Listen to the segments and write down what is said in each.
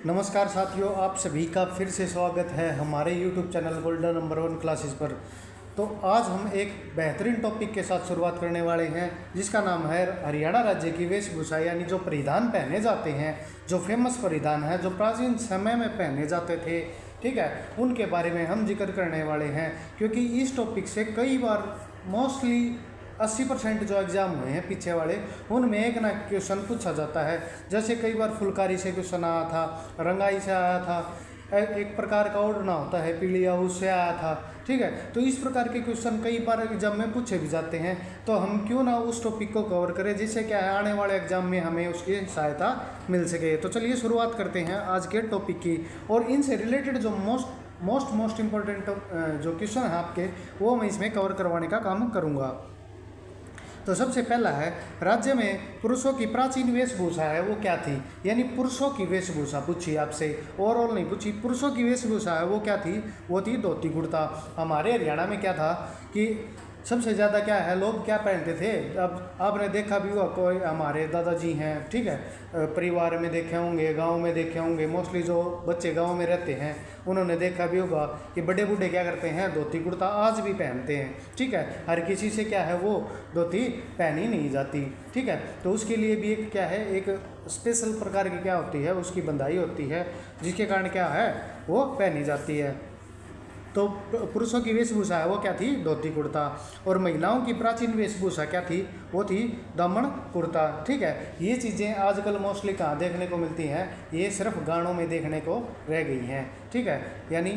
नमस्कार साथियों, आप सभी का फिर से स्वागत है हमारे YouTube channel golden number 1 classes पर। तो आज हम एक बेहतरीन टॉपिक के साथ शुरुआत करने वाले हैं जिसका नाम है हरियाणा राज्य की वेशभूषा, यानी जो परिधान पहने जाते हैं, जो फेमस परिधान है, जो प्राचीन समय में पहने जाते थे, ठीक है, उनके बारे में हम जिक्र करने वाले हैं। क्योंकि इस टॉपिक से कई बार मोस्टली 80% जो एग्ज़ाम हुए हैं पीछे वाले, उनमें एक ना क्वेश्चन पूछा जाता है। जैसे कई बार फुलकारी से क्वेश्चन आया था, रंगाई से आया था, एक प्रकार का ओढ़ना होता है पीलिया, उससे आया था, ठीक है। तो इस प्रकार के क्वेश्चन कई बार एग्जाम में पूछे भी जाते हैं। तो हम क्यों ना उस टॉपिक को कवर करें जिससे क्या है आने वाले एग्जाम में हमें उसकी सहायता मिल सके। तो चलिए शुरुआत करते हैं आज के टॉपिक की। और इनसे रिलेटेड जो मोस्ट इम्पोर्टेंट जो क्वेश्चन है आपके, वो मैं इसमें कवर करवाने का काम करूँगा। तो सबसे पहला है, राज्य में पुरुषों की प्राचीन वेशभूषा है वो क्या थी। यानी पुरुषों की वेशभूषा पूछी आपसे, ओवरऑल नहीं पूछी। पुरुषों की वेशभूषा है वो क्या थी, वो थी धोती कुर्ता। हमारे हरियाणा में क्या था कि सबसे ज़्यादा क्या है, लोग क्या पहनते थे। अब आपने देखा भी हुआ, कोई हमारे दादाजी हैं, ठीक है, परिवार में देखे होंगे, गांव में देखे होंगे, मोस्टली जो बच्चे गांव में रहते हैं उन्होंने देखा भी होगा कि बड़े बूढ़े क्या करते हैं, धोती कुर्ता आज भी पहनते हैं, ठीक है। हर किसी से क्या है वो धोती पहनी नहीं जाती, ठीक है। तो उसके लिए भी एक क्या है, एक स्पेशल प्रकार की क्या होती है, उसकी बंधाई होती है, जिसके कारण क्या है वो पहनी जाती है। तो पुरुषों की वेशभूषा है वो क्या थी, धोती कुर्ता। और महिलाओं की प्राचीन वेशभूषा क्या थी, वो थी दामन कुर्ता, ठीक है। ये चीज़ें आजकल मोस्टली कहाँ देखने को मिलती हैं, ये सिर्फ गानों में देखने को रह गई हैं, ठीक है। यानी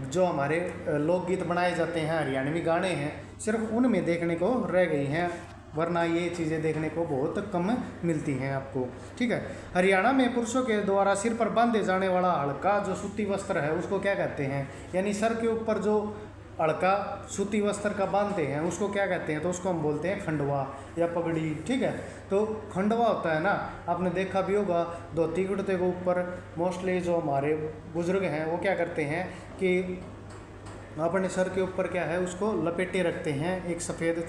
जो हमारे लोकगीत बनाए जाते हैं, हरियाणवी गाने हैं, सिर्फ उनमें देखने को रह गई हैं, वरना ये चीज़ें देखने को बहुत कम मिलती हैं आपको, ठीक है। हरियाणा में पुरुषों के द्वारा सिर पर बांधे जाने वाला हल्का जो सूती वस्त्र है उसको क्या कहते हैं। यानी सर के ऊपर जो हल्का सूती वस्त्र का बांधते हैं उसको क्या कहते हैं, तो उसको हम बोलते हैं खंडवा या पगड़ी, ठीक है। तो खंडवा होता है ना, आपने देखा भी होगा, धोती कुर्ते के ऊपर मोस्टली जो हमारे बुजुर्ग हैं वो क्या करते हैं कि अपने सर के ऊपर क्या है उसको लपेटे रखते हैं, एक सफ़ेद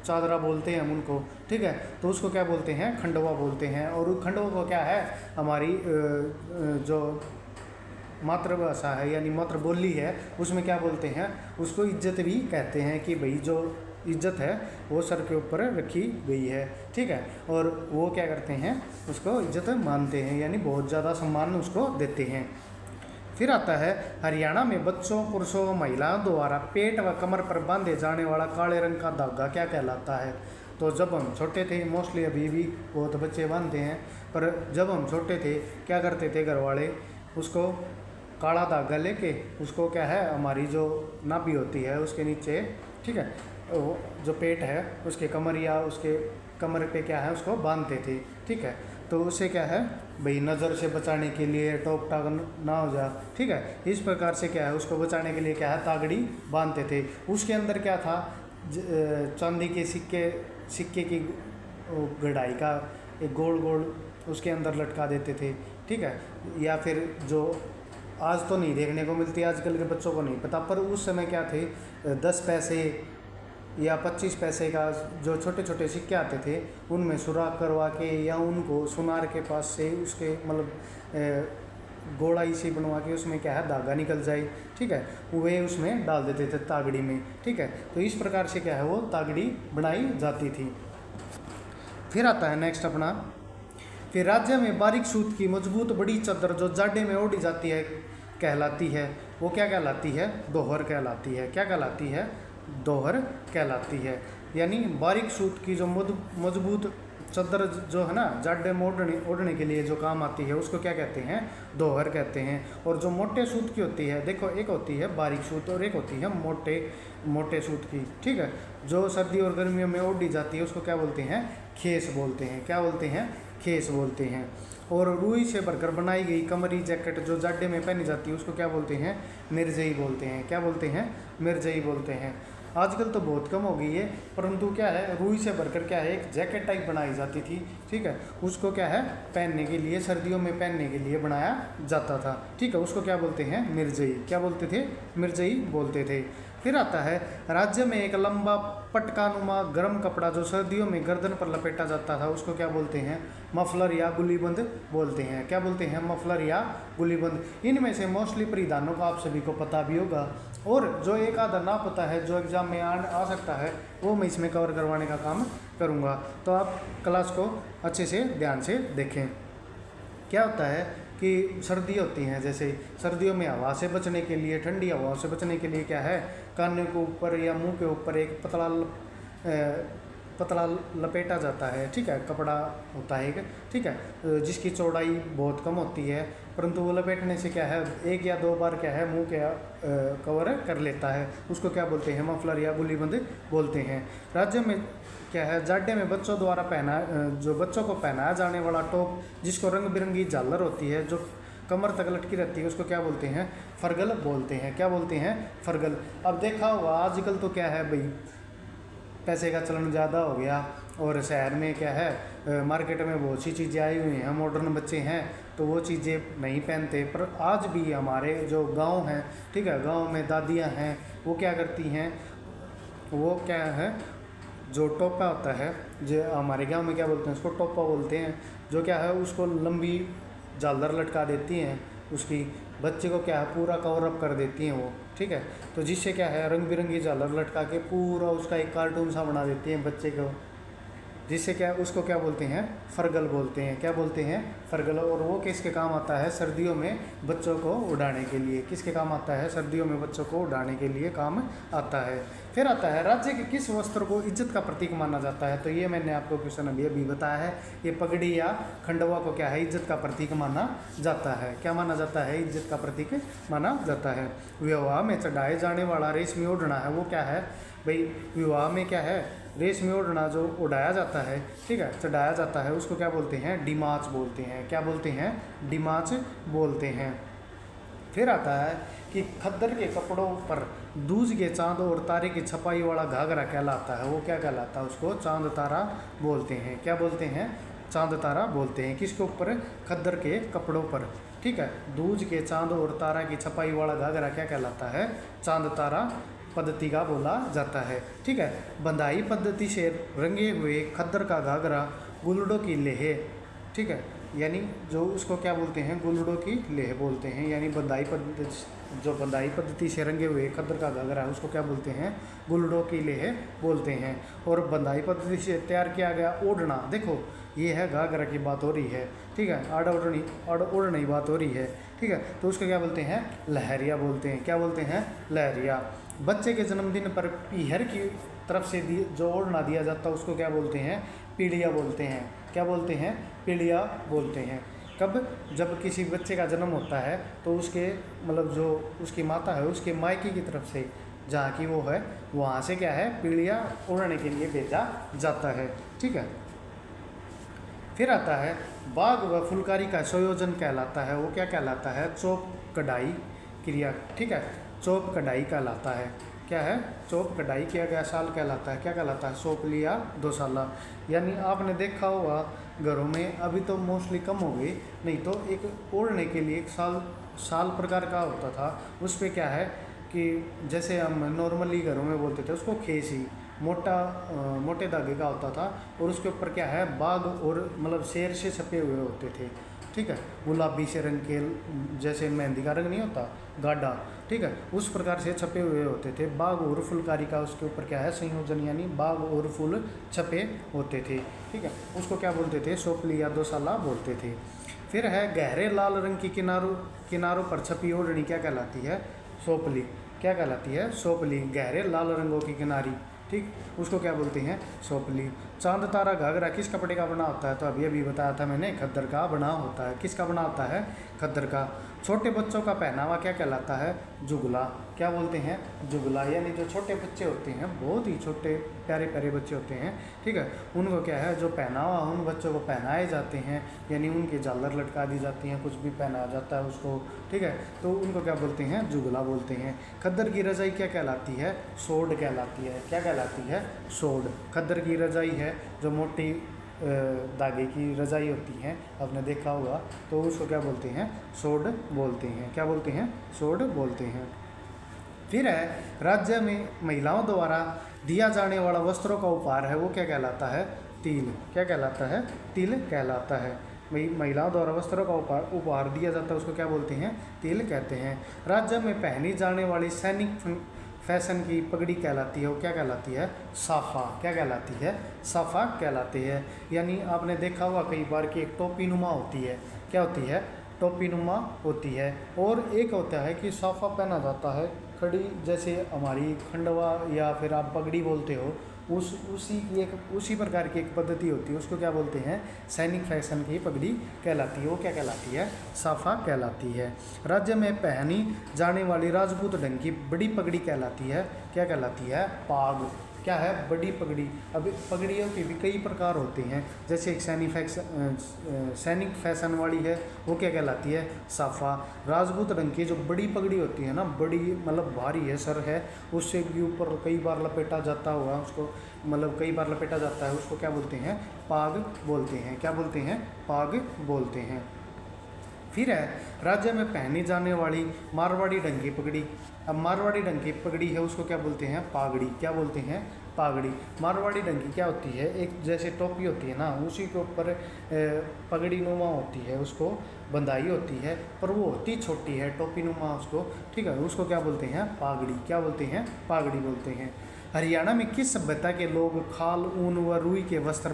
चादरा बोलते हैं हम उनको, ठीक है। तो उसको क्या बोलते हैं, खंडवा बोलते हैं। और खंडवा को क्या है, हमारी जो मातृभाषा है यानी मातृ बोली है उसमें क्या बोलते हैं, उसको इज्जत भी कहते हैं कि भाई जो इज्जत है वो सर के ऊपर रखी गई है, ठीक है। और वो क्या करते हैं, उसको इज्जत मानते हैं, यानी बहुत ज़्यादा सम्मान उसको देते हैं। फिर आता है, हरियाणा में बच्चों, पुरुषों, महिलाओं द्वारा पेट व कमर पर बांधे जाने वाला काले रंग का धागा क्या कहलाता है। तो जब हम छोटे थे, मोस्टली अभी भी बहुत बच्चे बांधते हैं, पर जब हम छोटे थे क्या करते थे घर वाले, उसको काला धागा लेके उसको क्या है, हमारी जो नाभि होती है उसके नीचे, ठीक है, वो जो पेट है उसके कमर या उसके कमर पे क्या है उसको बांधते थे, ठीक है। तो उससे क्या है भाई, नज़र से बचाने के लिए, टोक टाक ना हो जा, ठीक है, इस प्रकार से क्या है उसको बचाने के लिए क्या है तागड़ी बांधते थे। उसके अंदर क्या था, चांदी के सिक्के की गढ़ाई का एक गोल गोल उसके अंदर लटका देते थे, ठीक है। या फिर जो आज तो नहीं देखने को मिलती, आजकल के बच्चों को नहीं पता, पर उस समय क्या थे, 10 पैसे या 25 पैसे का जो छोटे छोटे सिक्के आते थे उनमें सुराख करवा के या उनको सुनार के पास से उसके मतलब गोलाई सी बनवा के उसमें क्या है धागा निकल जाए, ठीक है, वे उसमें डाल देते थे तागड़ी में, ठीक है। तो इस प्रकार से क्या है वो तागड़ी बनाई जाती थी। फिर आता है नेक्स्ट अपना, फिर राज्य में बारीक सूत की मजबूत बड़ी चादर जो जाडे में ओढ़ी जाती है कहलाती है, वो क्या कहलाती है, दोहर कहलाती है। क्या कहलाती है, दोहर कहलाती है। यानी बारीक सूत की जो मजबूत चादर जो है ना, जाडे में ओढ़ने के लिए जो काम आती है उसको क्या कहते हैं, दोहर कहते हैं। और जो मोटे सूत की होती है, देखो एक होती है बारीक सूत और एक होती है मोटे सूत की, ठीक है, जो सर्दी और गर्मियों में ओढ़ी जाती है उसको क्या बोलते हैं, खेस बोलते हैं। क्या बोलते हैं, खेस बोलते हैं। और रुई से भरकर बनाई गई कमरी जैकेट जो जाडे में पहनी जाती है उसको क्या बोलते हैं, मिर्जई बोलते हैं। क्या बोलते हैं, मिर्जई बोलते हैं। आजकल तो बहुत कम हो गई है, परंतु क्या है, रुई से भरकर क्या है एक जैकेट टाइप बनाई जाती थी, ठीक है, उसको क्या है पहनने के लिए, सर्दियों में पहनने के लिए बनाया जाता था, ठीक है, उसको क्या बोलते हैं, मिर्जई। क्या बोलते थे, मिर्जई बोलते थे। फिर आता है राज्य में एक लंबा पटकानुमा गर्म कपड़ा जो सर्दियों में गर्दन पर लपेटा जाता था उसको क्या बोलते हैं? मफलर या गुलीबंद बोलते हैं। क्या बोलते हैं? मफलर या गुलीबंद। इनमें से मोस्टली परिधानों का आप सभी को पता भी होगा, और जो एक आधा ना पता है जो एग्जाम में आ सकता है वो मैं इसमें कवर करवाने का काम करूँगा। तो आप क्लास को अच्छे से ध्यान से देखें। क्या होता है कि सर्दी होती हैं, जैसे सर्दियों में हवा से बचने के लिए, ठंडी हवा से बचने के लिए क्या है, कानों के ऊपर या मुंह के ऊपर एक पतला लपेटा जाता है, ठीक है, कपड़ा होता है एक, ठीक है, जिसकी चौड़ाई बहुत कम होती है, परंतु वो लपेटने से क्या है एक या दो बार क्या है मुंह के कवर कर लेता है, उसको क्या बोलते हैं? मफलर या गुलीबंद बोलते हैं। राज्य में क्या है, जाड़े में बच्चों द्वारा जो बच्चों को पहनाया जाने वाला टॉप जिसको रंग बिरंगी झालर होती है जो कमर तक लटकी रहती है उसको क्या बोलते हैं? फरगल बोलते हैं। क्या बोलते हैं? फरगल। अब देखा होगा आजकल तो क्या है भाई, पैसे का चलन ज़्यादा हो गया और शहर में क्या है मार्केट में बहुत सी चीज़ें आई हुई हैं, मॉडर्न बच्चे हैं तो वो चीज़ें नहीं पहनते, पर आज भी हमारे जो गांव हैं, ठीक है, गांव में दादियां हैं वो क्या करती हैं, वो क्या है जो टोपा होता है, जो हमारे गांव में क्या बोलते हैं उसको टोपा बोलते हैं, जो क्या है उसको लंबी झालर लटका देती हैं, उसकी बच्चे को क्या है पूरा कवर अप कर देती हैं वो, ठीक है, तो जिससे क्या है रंग बिरंगी झालर लटका के पूरा उसका एक कार्टून सा बना देती हैं बच्चे को, जिससे क्या उसको क्या बोलते हैं? फरगल बोलते हैं। क्या बोलते हैं? फरगल। और वो किसके काम आता है? सर्दियों में बच्चों को उड़ाने के लिए। किसके काम आता है? सर्दियों में बच्चों को उड़ाने के लिए काम आता है। फिर आता है राज्य के किस वस्त्र को इज्जत का प्रतीक माना जाता है? तो ये मैंने आपको क्वेश्चन अभी बताया है, ये पगड़ी या खंडवा को क्या है? इज्जत का प्रतीक माना जाता है। क्या माना जाता है? इज्जत का प्रतीक माना जाता है। विवाह में चढ़ाए जाने वाला रेशमी ओढ़ना है वो क्या है भाई? विवाह में क्या है रेशमी ओढ़ना जो उड़ाया जाता है, ठीक है, चढ़ाया जाता है, उसको क्या बोलते हैं? डिमाच बोलते हैं। क्या बोलते हैं? डिमाच बोलते हैं। फिर आता है कि खद्दर के कपड़ों पर दूज के चांद और तारे की छपाई वाला घाघरा कहलाता है, वो क्या कहलाता है? उसको चांद तारा बोलते हैं। क्या बोलते हैं? चांद तारा बोलते हैं। किसके ऊपर? खद्दर के कपड़ों पर, ठीक है, दूज के चांद और तारा की छपाई वाला घाघरा क्या कहलाता है? चांद तारा पद्धति का बोला जाता है, ठीक है। बंधाई पद्धति से रंगे हुए खद्दर का घाघरा गुलड़ों की लेह, ठीक है, यानी जो उसको क्या बोलते हैं? गुलड़ों की लेह बोलते हैं, यानी बंधाई पद्धति से रंगे हुए खद्दर का घाघरा है उसको क्या बोलते हैं? गुलड़ों की लेह बोलते हैं। और बंधाई पद्धति से तैयार किया गया ओढ़ना, देखो ये है घाघरा की बात हो रही है, ठीक है, ओढ़ने की बात हो रही है, ठीक है, तो उसको क्या बोलते हैं? लहरिया बोलते हैं। क्या बोलते हैं? लहरिया। बच्चे के जन्मदिन पर पीहर की तरफ से जो ओढ़ना दिया जाता है उसको क्या बोलते हैं? पीढ़िया बोलते हैं। क्या बोलते हैं? पीढ़िया बोलते हैं। कब? जब किसी बच्चे का जन्म होता है तो उसके मतलब जो उसकी माता है उसके मायके की तरफ से जहाँ की वो है वहाँ से क्या है पीढ़िया ओढ़ने के लिए भेजा जाता है, ठीक है। फिर आता है बाग व फुलकारी का संयोजन कहलाता है, वो क्या कहलाता है? चोप कढ़ाई क्रिया, ठीक है, चोप कढ़ाई कहलाता है। क्या है? चोप कढ़ाई किया गया साल कहलाता है। क्या कहलाता है? सोपली या दोसाला। यानी आपने देखा होगा घरों में, अभी तो मोस्टली कम हो गई, नहीं तो एक ओढ़ने के लिए एक साल प्रकार का होता था, उस पर क्या है कि जैसे हम नॉर्मली घरों में बोलते थे उसको खेसी, मोटे धागे का होता था और उसके ऊपर क्या है बाघ और मतलब शेर से छपे हुए होते थे, ठीक है, गुलाबी से रंग के, जैसे मेहंदी का रंग नहीं होता गाढ़ा, ठीक है, उस प्रकार से छपे हुए होते थे। बाघ और फुलकारी का उसके ऊपर क्या है संयोजन, यानी बाघ और फूल छपे होते थे, ठीक है, उसको क्या बोलते थे? सोपली या दोसाला बोलते थे। फिर है गहरे लाल रंग की किनारों पर छपी ओढ़नी क्या कहलाती है? सोपली। क्या कहलाती है? सोपली। गहरे लाल रंगों की किनारी, ठीक, उसको क्या बोलते हैं? सोपली। चांद तारा घाघरा किस कपड़े का बना होता है? तो अभी बताया था मैंने, खद्दर का बना होता है। किसका बना होता है? खद्दर का। छोटे बच्चों का पहनावा क्या कहलाता है? जुगला। क्या बोलते हैं? जुगला। यानी जो छोटे बच्चे होते हैं, बहुत ही छोटे प्यारे प्यारे बच्चे होते हैं, ठीक है, उनको क्या है जो पहनावा उन बच्चों को पहनाए जाते हैं, यानी उनकी झालर लटका दी जाती हैं, कुछ भी पहनाया जाता है उसको, ठीक है, तो उनको क्या बोलते हैं? जुगला बोलते हैं। खद्दर की रजाई क्या कहलाती है? सोड कहलाती है। क्या कहलाती है? सोड। खद्दर की रजाई है जो मोटी धागे की रजाई होती हैं, आपने देखा होगा, तो उसको क्या बोलते हैं? सोड बोलते हैं। क्या बोलते हैं? सोड बोलते हैं। फिर है राज्य में महिलाओं द्वारा दिया जाने वाला वस्त्रों का उपहार है वो क्या कहलाता है? तिल। क्या कहलाता है? तिल कहलाता है। महिलाओं द्वारा वस्त्रों का उपहार दिया जाता है उसको क्या बोलते हैं? तिल कहते हैं। राज्य में पहनी जाने वाली सैनिक फैशन की पगड़ी कहलाती है वो क्या कहलाती है? साफा। क्या कहलाती है? साफा कहलाती है। यानी आपने देखा होगा कई बार कि एक टोपी नुमा होती है। क्या होती है? टोपी नुमा होती है। और एक होता है कि साफा पहना जाता है खड़ी, जैसे हमारी खंडवा या फिर आप पगड़ी बोलते हो, उसी प्रकार की एक पद्धति होती है, उसको क्या बोलते हैं? सैनिक फैशन की पगड़ी कहलाती है। वो क्या कहलाती है? साफा कहलाती है। राज्य में पहनी जाने वाली राजपूत ढंग की बड़ी पगड़ी कहलाती है। क्या कहलाती है? पाग। क्या है? बड़ी पगड़ी। अब पगड़ियों के भी कई प्रकार होते हैं, जैसे एक सैनिक फैशन वाली है वो क्या कहलाती है? साफा। राजपूत रंग की जो बड़ी पगड़ी होती है ना, बड़ी मतलब भारी है, सर है, उससे भी ऊपर कई बार लपेटा जाता हुआ उसको, मतलब कई बार लपेटा जाता है, उसको क्या बोलते हैं? पाग बोलते हैं। क्या बोलते हैं? पाग बोलते हैं। फिर है राज्य में पहनी जाने वाली मारवाड़ी ढंग की पगड़ी। अब मारवाड़ी ढंग की पगड़ी है उसको क्या बोलते हैं? पागड़ी। क्या बोलते हैं? पागड़ी। मारवाड़ी ढंग की क्या होती है? एक जैसे टोपी होती है ना, उसी के ऊपर पगड़ी नुमा होती है, उसको बंधाई होती है, पर वो होती छोटी है, टोपी नुमा उसको, ठीक है, उसको क्या बोलते हैं? पागड़ी। क्या बोलते हैं? पागड़ी बोलते हैं। हरियाणा में किस सभ्यता के लोग खाल, ऊन व रुई के वस्त्र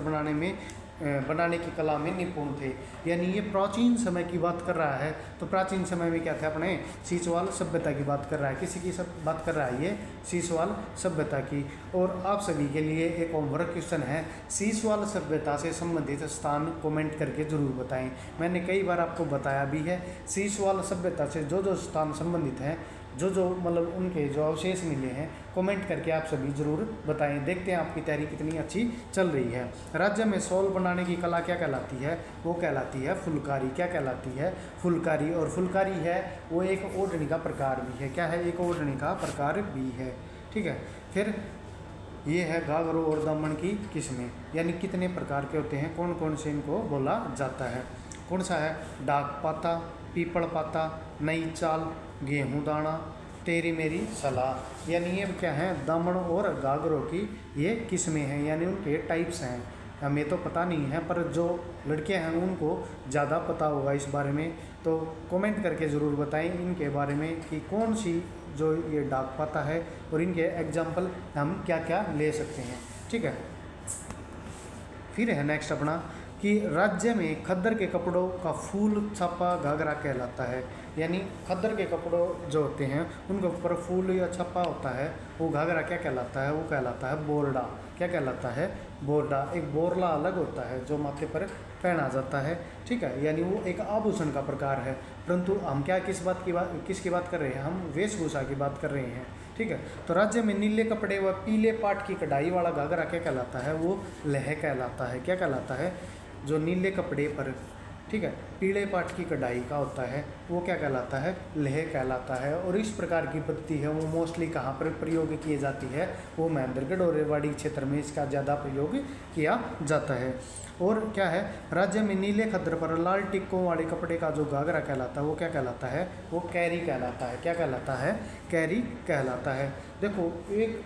बनाने की कला में निपुण थे? यानी ये प्राचीन समय की बात कर रहा है। तो प्राचीन समय में क्या थे? अपने सीसवाल सभ्यता की बात कर रहा है। किसी की सब बात कर रहा है? ये सीसवाल सभ्यता की। और आप सभी के लिए एक होमवर्क क्वेश्चन है, सीसवाल सभ्यता से संबंधित स्थान कमेंट करके ज़रूर बताएं। मैंने कई बार आपको बताया भी है, सीसवाल सभ्यता से जो जो स्थान संबंधित हैं, जो मतलब उनके जो अवशेष मिले हैं, कमेंट करके आप सभी ज़रूर बताएं। देखते हैं आपकी तैयारी कितनी अच्छी चल रही है। राज्य में शॉल बनाने की कला क्या कहलाती है? वो कहलाती है फुलकारी। क्या कहलाती है? फुलकारी। और फुलकारी है वो एक ओढ़नी का प्रकार भी है। क्या है? एक ओढ़नी का प्रकार भी है। ठीक है। फिर ये है घाघरों और दामन की किस्में, यानी कितने प्रकार के होते हैं, कौन कौन से इनको बोला जाता है? कौन सा है? डाक पाता, पीपल पाता, नई चाल, गेहूं दाना, तेरी मेरी सलाह। यानी ये क्या है? दामन और घाघरों की ये किस्में हैं, यानी उनके टाइप्स हैं। हमें तो पता नहीं है, पर जो लड़के हैं उनको ज़्यादा पता होगा इस बारे में, तो कमेंट करके ज़रूर बताएं इनके बारे में कि कौन सी जो ये डाक पाता है और इनके एग्जाम्पल हम क्या क्या ले सकते हैं। ठीक है। फिर है नेक्स्ट अपना कि राज्य में खद्दर के कपड़ों का फूल छापा घाघरा कहलाता है। यानी खद्दर के कपड़ों जो होते हैं उनके ऊपर फूल या छापा होता है, वो घाघरा क्या कहलाता है? वो कहलाता है बोरडा। क्या कहलाता है? बोरडा। एक बोरला अलग होता है जो माथे पर पहना जाता है। ठीक है, यानी वो एक आभूषण का प्रकार है। परंतु हम क्या किसकी बात कर रहे हैं? हम वेशभूषा की बात कर रहे हैं। ठीक है। तो राज्य में नीले कपड़े व पीले पाट की कढ़ाई वाला घाघरा क्या कहलाता है? वो लह कहलाता है। क्या कहलाता है? जो नीले कपड़े पर, ठीक है, पीले पाट की कढ़ाई का होता है वो क्या कहलाता है? लह कहलाता है। और इस प्रकार की पद्धति है वो मोस्टली कहाँ पर प्रयोग की जाती है? वो महेंद्रगढ़ और रेवाड़ी क्षेत्र में इसका ज़्यादा प्रयोग किया जाता है। और क्या है? राज्य में नीले खद्दर पर लाल टिक्कों वाले कपड़े का जो घाघरा कहलाता है वो क्या कहलाता है? वो कैरी कहलाता है। क्या कहलाता है? कैरी कहलाता है। देखो, एक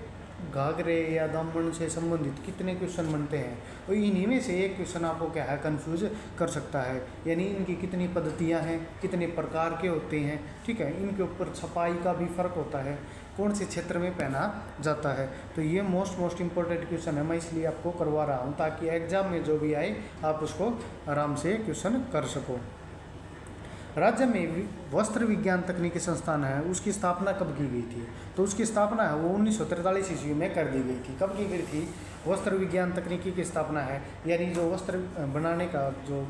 घाघरे या दामन से संबंधित कितने क्वेश्चन बनते हैं, और इन्हीं में से एक क्वेश्चन आपको क्या है? कंफ्यूज कर सकता है। यानी इनकी कितनी पद्धतियां हैं, कितने प्रकार के होते हैं। ठीक है। इनके ऊपर छपाई का भी फर्क होता है, कौन से क्षेत्र में पहना जाता है। तो ये मोस्ट इम्पोर्टेंट क्वेश्चन है, मैं इसलिए आपको करवा रहा हूँ ताकि एग्जाम में जो भी आए आप उसको आराम से क्वेश्चन कर सको। राज्य में वस्त्र विज्ञान तकनीकी संस्थान है, उसकी स्थापना कब की गई थी? तो उसकी स्थापना है वो 1943 ईस्वी में कर दी गई थी। कब की गई थी? वस्त्र विज्ञान तकनीकी की स्थापना है, यानी जो वस्त्र बनाने का जो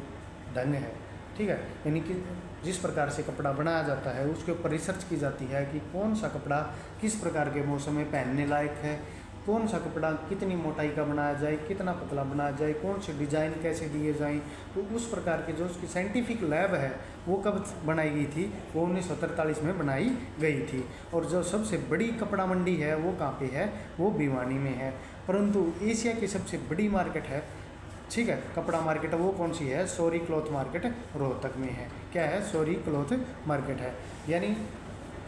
ढंग है, ठीक है, यानी कि जिस प्रकार से कपड़ा बनाया जाता है उसके ऊपर रिसर्च की जाती है कि कौन सा कपड़ा किस प्रकार के मौसम में पहनने लायक है, कौन सा कपड़ा कितनी मोटाई का बनाया जाए, कितना पतला बनाया जाए, कौन से डिज़ाइन कैसे दिए जाएं। तो उस प्रकार के जो उसकी साइंटिफिक लैब है वो कब बनाई गई थी? वो 1943 में बनाई गई थी। और जो सबसे बड़ी कपड़ा मंडी है वो कहाँ पे है? वो भिवानी में है। परंतु एशिया की सबसे बड़ी मार्केट है, ठीक है, कपड़ा मार्केट, वो कौन सी है? सौरी क्लॉथ मार्केट रोहतक में है। क्या है? सौरी क्लॉथ मार्केट है। यानी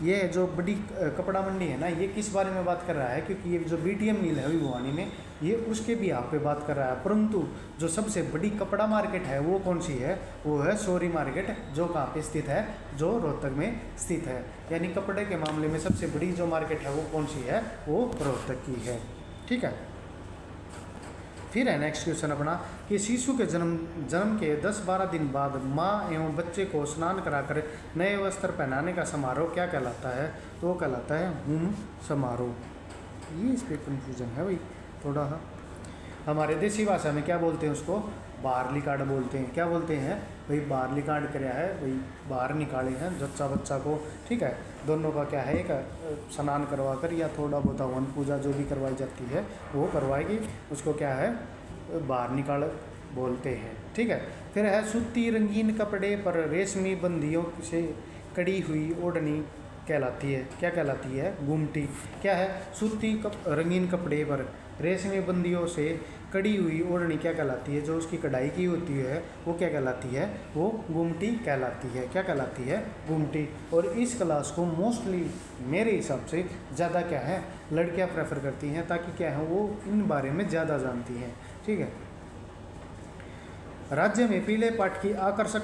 ये जो बड़ी कपड़ा मंडी है ना, ये किस बारे में बात कर रहा है, क्योंकि ये जो बीटीएम मिल है भिवानी में, ये उसके भी यहाँ पे बात कर रहा है। परंतु जो सबसे बड़ी कपड़ा मार्केट है वो कौन सी है, वो है सोरी मार्केट, जो कहाँ पे स्थित है, जो रोहतक में स्थित है। यानी कपड़े के मामले में सबसे बड़ी जो मार्केट है वो कौन सी है, वो रोहतक की है। ठीक है। फिर है नेक्स्ट क्वेश्चन अपना कि शिशु के जन्म के 10-12 दिन बाद माँ एवं बच्चे को स्नान कराकर नए वस्त्र पहनाने का समारोह क्या कहलाता है, तो वो कहलाता है हुम समारोह। ये इस पर कन्फ्यूजन है भाई थोड़ा सा। हमारे देसी भाषा में क्या बोलते हैं उसको, बाहरली कार्ड बोलते हैं। क्या बोलते हैं भाई, बाहरली कार्ड कराया है भाई, बाहर निकाले हैं जच्चा बच्चा को। ठीक है, दोनों का क्या है, एक स्नान करवा कर या थोड़ा बहुत हवन पूजा जो भी करवाई जाती है वो करवाएगी, उसको क्या है बाहर निकाल बोलते हैं। ठीक है। फिर है सूती रंगीन कपड़े पर रेशमी बंदियों से कड़ी हुई ओढ़नी कहलाती है, क्या कहलाती है, गुमटी। क्या है, सूती रंगीन कपड़े पर रेशमी बंदियों से कड़ी हुई ओढ़नी क्या कहलाती है, जो उसकी कढ़ाई की होती है वो क्या कहलाती है, वो गुमटी कहलाती है। क्या कहलाती है, गुमटी। और इस क्लास को मोस्टली मेरे हिसाब से ज़्यादा क्या है लड़कियां प्रेफर करती हैं, ताकि क्या है वो इन बारे में ज़्यादा जानती हैं। ठीक है। राज्य में पीले पाट की आकर्षक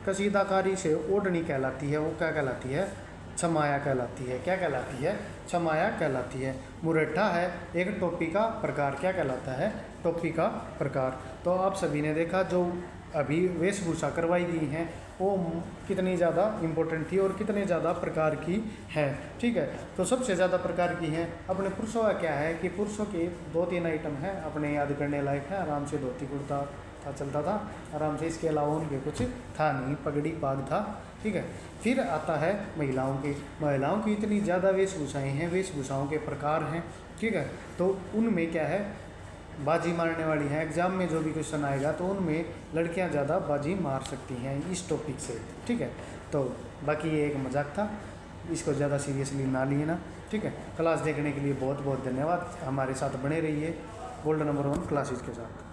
कशीदाकारी से ओढ़नी कहलाती है, वो क्या कहलाती है, छमाया कहलाती है। क्या कहलाती है, छमाया कहलाती है। मुरट्ठा है एक टोपी का प्रकार, क्या कहलाता है, टोपी का प्रकार। तो आप सभी ने देखा जो अभी वेशभूषा करवाई गई हैं वो कितनी ज़्यादा इम्पोर्टेंट थी और कितने ज़्यादा प्रकार की है। ठीक है। तो सबसे ज़्यादा प्रकार की हैं अपने पुरुषों का क्या है कि पुरुषों के 2-3 आइटम हैं अपने याद करने लायक है। आराम से धोती कुर्ता था चलता था आराम से, इसके अलावा उनके कुछ था नहीं, पगड़ी पाग था। ठीक है। फिर आता है महिलाओं की इतनी ज़्यादा वेशभूषाएँ हैं, वेशभूषाओं के प्रकार हैं। ठीक है। तो उनमें क्या है बाजी मारने वाली हैं। एग्जाम में जो भी क्वेश्चन आएगा तो उनमें लड़कियां ज़्यादा बाजी मार सकती हैं इस टॉपिक से। ठीक है। तो बाकी ये एक मजाक था, इसको ज़्यादा सीरियसली ना लिए ना। ठीक है। क्लास देखने के लिए बहुत बहुत धन्यवाद। हमारे साथ बने रहिए गोल्ड नंबर 1 क्लासेस के साथ।